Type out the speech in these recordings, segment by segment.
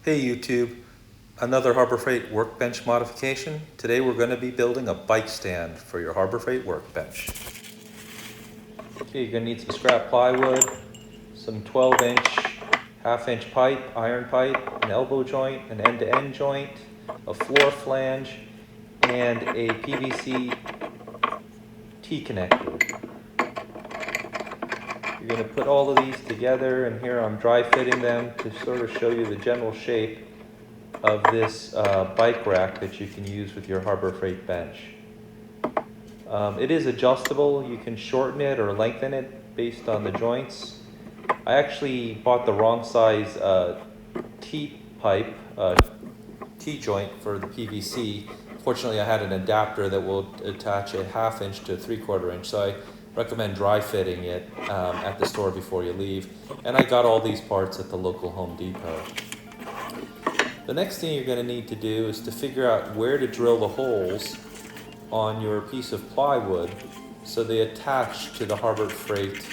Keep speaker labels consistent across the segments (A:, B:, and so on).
A: Hey YouTube, another Harbor Freight Workbench modification. Today we're going to be building a bike stand for your Harbor Freight Workbench. Okay, you're going to need some scrap plywood, some 12-inch, half-inch pipe, iron pipe, an elbow joint, an end-to-end joint, a floor flange, and a PVC T-connector. You're going to put all of these together, and here I'm dry fitting them to sort of show you the general shape of this bike rack that you can use with your Harbor Freight bench. It is adjustable. You can shorten it or lengthen it based on the joints. I actually bought the wrong size T-pipe, T-joint for the PVC. Fortunately, I had an adapter that will attach a 1/2 inch to a 3/4 inch, so I recommend dry fitting it at the store before you leave. And I got all these parts at the local Home Depot. The next thing you're going to need to do is to figure out where to drill the holes on your piece of plywood so they attach to the Harbor Freight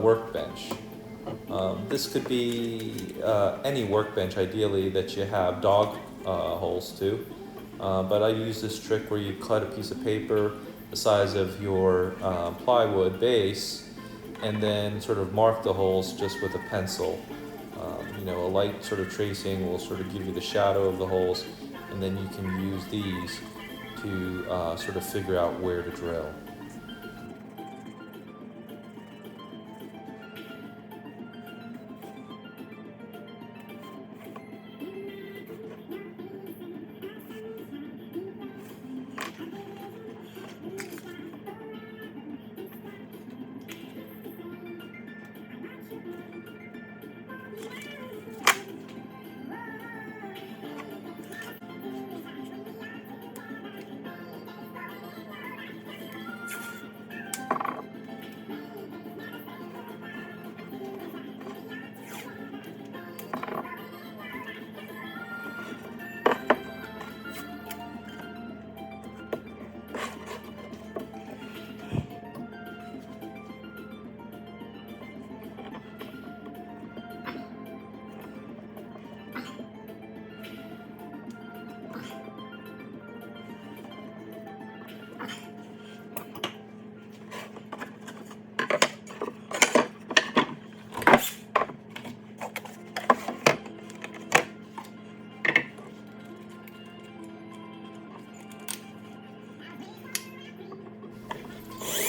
A: workbench. This could be any workbench ideally that you have dog holes to, but I use this trick where you cut a piece of paper the size of your plywood base and then sort of mark the holes just with a pencil. A light sort of tracing will sort of give you the shadow of the holes, and then you can use these to sort of figure out where to drill.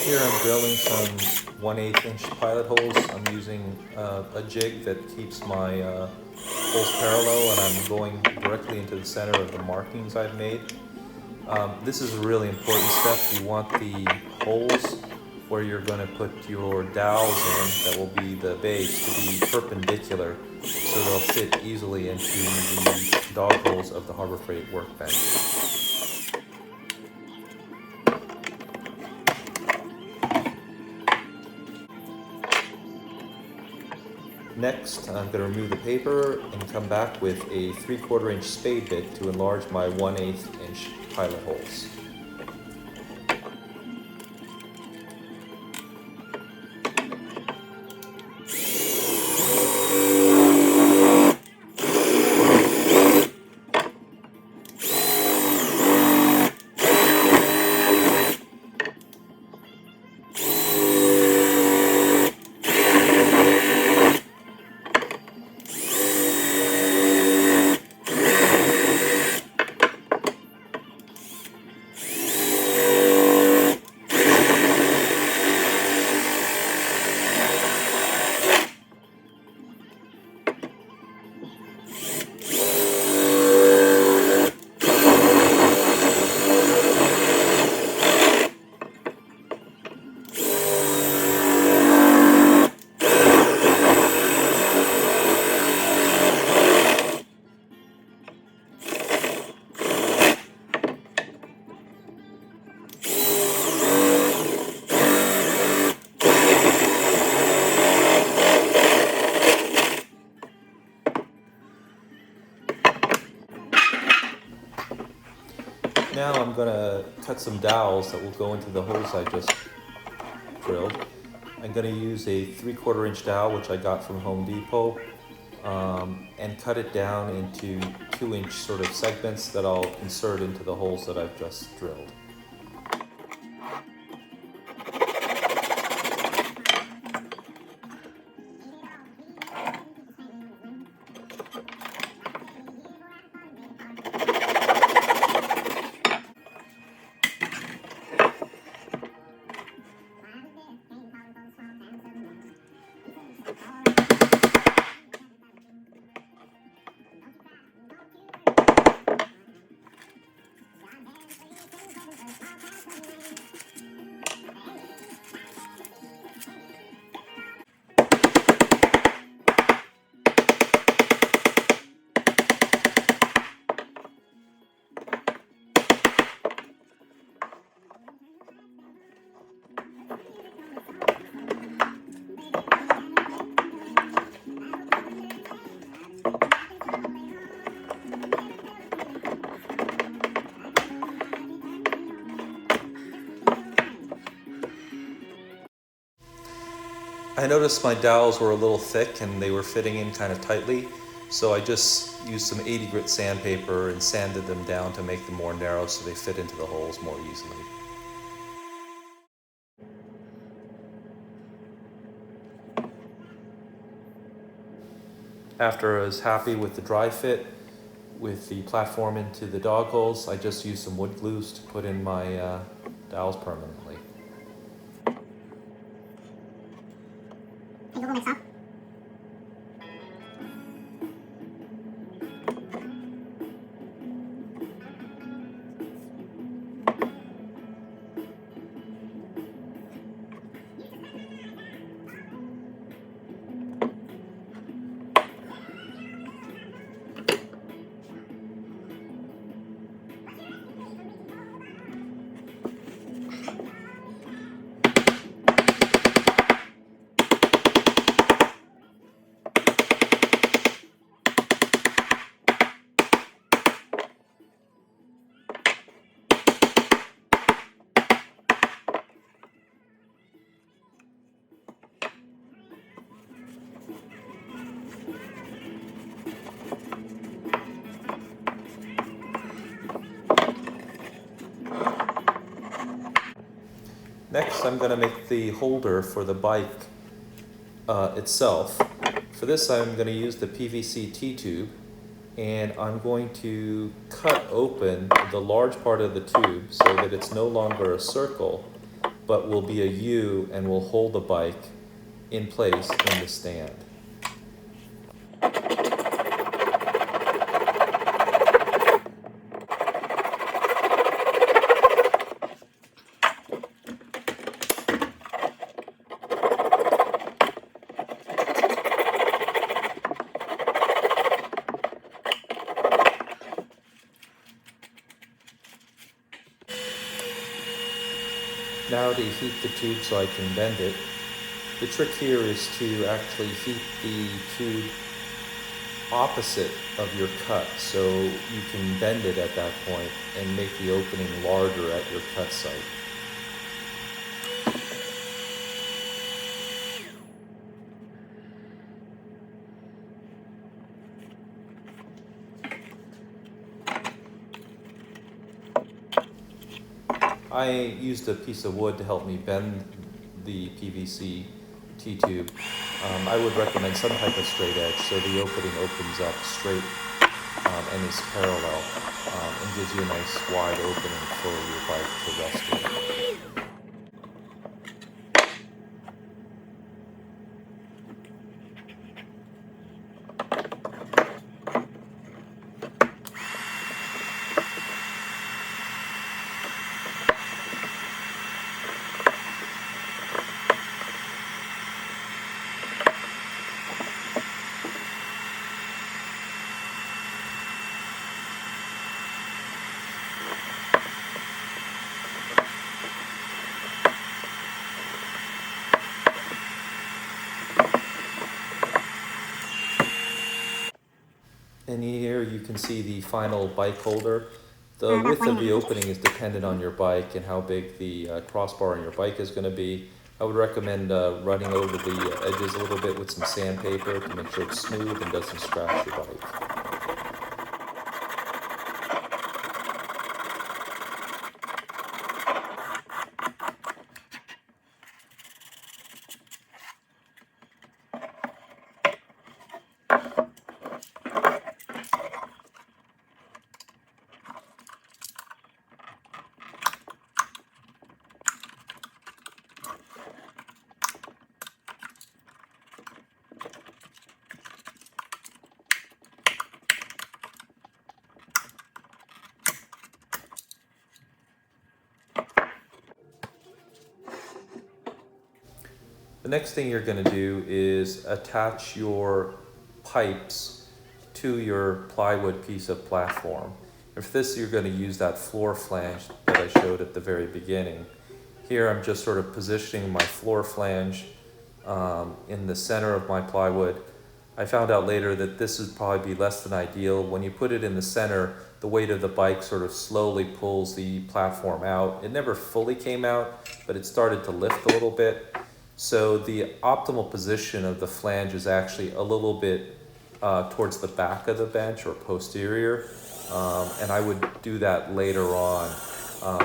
A: Here I'm drilling some 1/8 inch pilot holes. I'm using a jig that keeps my holes parallel, and I'm going directly into the center of the markings I've made. This is a really important step. You want the holes where you're going to put your dowels in, that will be the base, to be perpendicular so they'll fit easily into the dog holes of the Harbor Freight workbench. Next, I'm going to remove the paper and come back with a 3/4 inch spade bit to enlarge my 1/8 inch pilot holes. Now I'm going to cut some dowels that will go into the holes I just drilled. I'm going to use a 3/4 inch dowel, which I got from Home Depot. and cut it down into 2-inch sort of segments that I'll insert into the holes that I've just drilled. I noticed my dowels were a little thick and they were fitting in kind of tightly, so I just used some 80 grit sandpaper and sanded them down to make them more narrow so they fit into the holes more easily. After I was happy with the dry fit with the platform into the dog holes, I just used some wood glues to put in my dowels permanently. Next, I'm going to make the holder for the bike itself. For this, I'm going to use the PVC T-tube, and I'm going to cut open the large part of the tube so that it's no longer a circle, but will be a U and will hold the bike in place in the stand. Now to heat the tube so I can bend it. The trick here is to actually heat the tube opposite of your cut so you can bend it at that point and make the opening larger at your cut site. I used a piece of wood to help me bend the PVC T-tube. I would recommend some type of straight edge so the opening opens up straight and is parallel and gives you a nice wide opening for your bike to rest in. And here you can see the final bike holder. The width of the opening is dependent on your bike and how big the crossbar on your bike is going to be. I would recommend running over the edges a little bit with some sandpaper to make sure it's smooth and doesn't scratch your bike. The next thing you're going to do is attach your pipes to your plywood piece of platform. And for this, you're going to use that floor flange that I showed at the very beginning. Here, I'm just sort of positioning my floor flange in the center of my plywood. I found out later that this would probably be less than ideal. When you put it in the center, the weight of the bike sort of slowly pulls the platform out. It never fully came out, but it started to lift a little bit. So the optimal position of the flange is actually a little bit towards the back of the bench or posterior. And I would do that later on.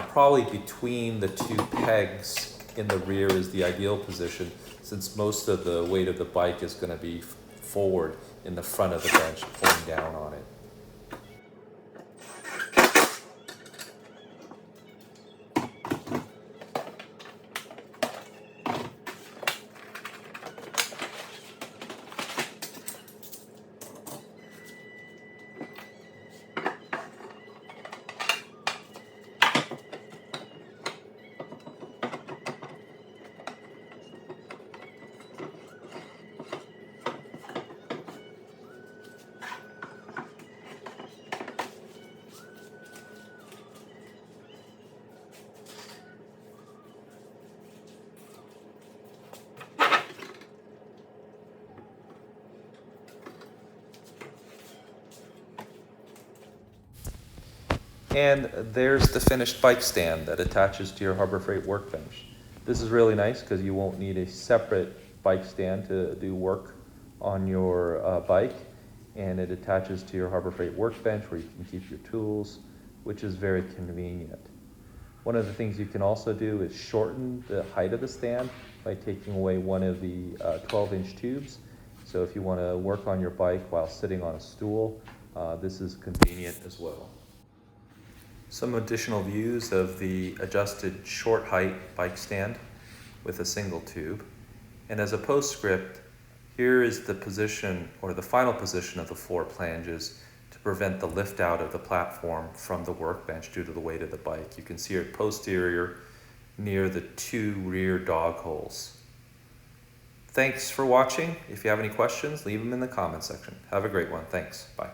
A: Probably between the two pegs in the rear is the ideal position, since most of the weight of the bike is going to be forward in the front of the bench, pulling down on it. And there's the finished bike stand that attaches to your Harbor Freight Workbench. This is really nice because you won't need a separate bike stand to do work on your bike. And it attaches to your Harbor Freight Workbench where you can keep your tools, which is very convenient. One of the things you can also do is shorten the height of the stand by taking away one of the 12-inch tubes. So if you want to work on your bike while sitting on a stool, this is convenient as well. Some additional views of the adjusted short height bike stand with a single tube. And as a postscript, here is the position or the final position of the floor flanges to prevent the lift out of the platform from the workbench due to the weight of the bike. You can see it posterior near the two rear dog holes. Thanks for watching. If you have any questions, leave them in the comment section. Have a great one. Thanks. Bye.